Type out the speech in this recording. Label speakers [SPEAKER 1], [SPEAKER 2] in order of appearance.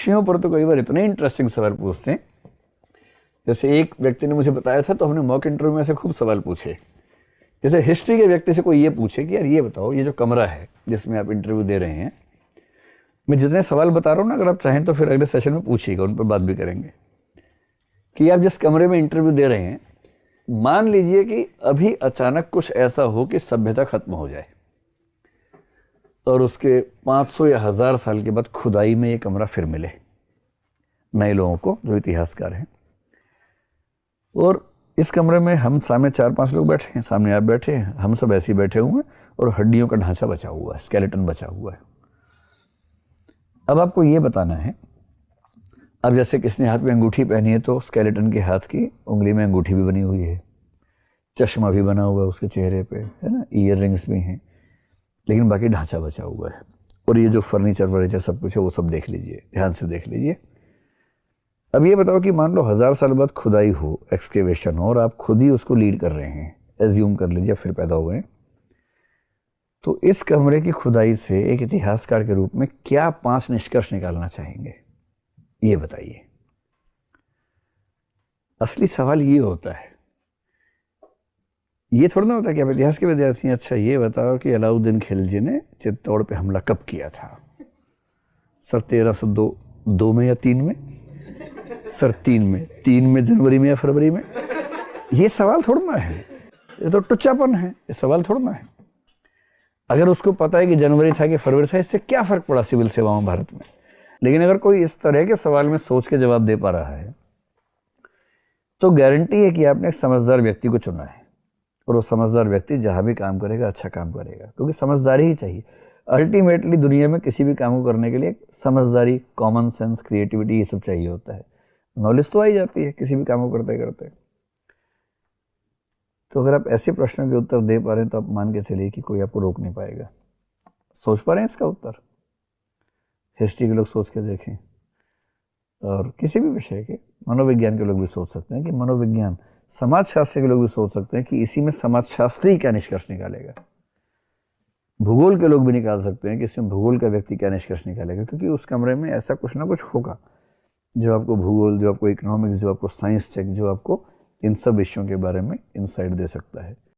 [SPEAKER 1] विषयों पर तो कई बार इतने इंटरेस्टिंग सवाल पूछते हैं। जैसे एक व्यक्ति ने मुझे बताया था, तो हमने मॉक इंटरव्यू में से खूब सवाल पूछे। जैसे हिस्ट्री के व्यक्ति से कोई ये पूछे कि यार ये बताओ, ये जो कमरा है जिसमें आप इंटरव्यू दे रहे हैं, मैं जितने सवाल बता रहा हूँ ना, अगर आप चाहें तो फिर अगले सेशन में पूछिएगा, उन पर बात भी करेंगे, कि आप जिस कमरे में इंटरव्यू दे रहे हैं, मान लीजिए कि अभी अचानक कुछ ऐसा हो कि सभ्यता खत्म हो जाए और उसके 500 या 1000 साल के बाद खुदाई में ये कमरा फिर मिले नए लोगों को जो इतिहासकार हैं, और इस कमरे में हम सामने 4-5 लोग बैठे हैं, सामने आप बैठे हैं, हम सब ऐसे ही बैठे हुए हैं और हड्डियों का ढांचा बचा हुआ है, स्केलेटन बचा हुआ है। अब आपको ये बताना है, अब जैसे किसने हाथ में अंगूठी पहनी है तो स्केलेटन के हाथ की उंगली में अंगूठी भी बनी हुई है, चश्मा भी बना हुआ है उसके चेहरे पे, है ना, ईयर रिंग्स भी हैं, लेकिन बाकी ढांचा बचा हुआ है। और ये जो फर्नीचर सब कुछ है वो सब देख लीजिए, ध्यान से देख लीजिए। अब ये बताओ कि मान लो 1000 साल बाद खुदाई हो, एक्सकेवेशन हो, और आप खुद ही उसको लीड कर रहे हैं, एज्यूम कर लीजिए फिर पैदा हुए हैं, तो इस कमरे की खुदाई से एक इतिहासकार के रूप में क्या 5 निष्कर्ष निकालना चाहेंगे, ये बताइए। असली सवाल ये होता है, ये थोड़ा ना होता कि आप इतिहास के विद्यार्थी हैं, अच्छा ये बताओ कि अलाउद्दीन खिलजी ने चित्तौड़ पे हमला कब किया था? सर 1302 में या 3 में? सर 3 में जनवरी में या फरवरी में? ये सवाल थोड़ा ना है, ये तो टुच्चापन है, ये सवाल थोड़ा ना है। अगर उसको पता है कि जनवरी था कि फरवरी था, इससे क्या फर्क पड़ा सिविल सेवाओं भारत में। लेकिन अगर कोई इस तरह के सवाल में सोच के जवाब दे पा रहा है, तो गारंटी है कि आपने एक समझदार व्यक्ति को चुना है, और वो समझदार व्यक्ति जहां भी काम करेगा अच्छा काम करेगा, क्योंकि समझदारी ही चाहिए। अल्टीमेटली दुनिया में किसी भी काम को करने के लिए समझदारी, कॉमन सेंस, क्रिएटिविटी, ये सब चाहिए होता है। नॉलेज तो आई जाती है किसी भी काम को करते करते। तो अगर आप ऐसे प्रश्नों के उत्तर दे पा रहे हैं तो आप मान के चलिए कि कोई आपको रोक नहीं पाएगा। सोच पा रहे हैं इसका उत्तर? हिस्ट्री के लोग सोच के देखें, और किसी भी विषय के, मनोविज्ञान के लोग भी सोच सकते हैं कि मनोविज्ञान, समाजशास्त्र के लोग भी सोच सकते हैं कि इसी में समाजशास्त्री क्या निष्कर्ष निकालेगा। भूगोल के लोग भी निकाल सकते हैं कि इसमें भूगोल का व्यक्ति क्या निष्कर्ष निकालेगा, क्योंकि उस कमरे में ऐसा कुछ ना कुछ होगा जो आपको भूगोल, जो आपको इकोनॉमिक्स, जो आपको साइंस चेक, जो आपको इन सब विषयों के बारे में इंसाइट दे सकता है।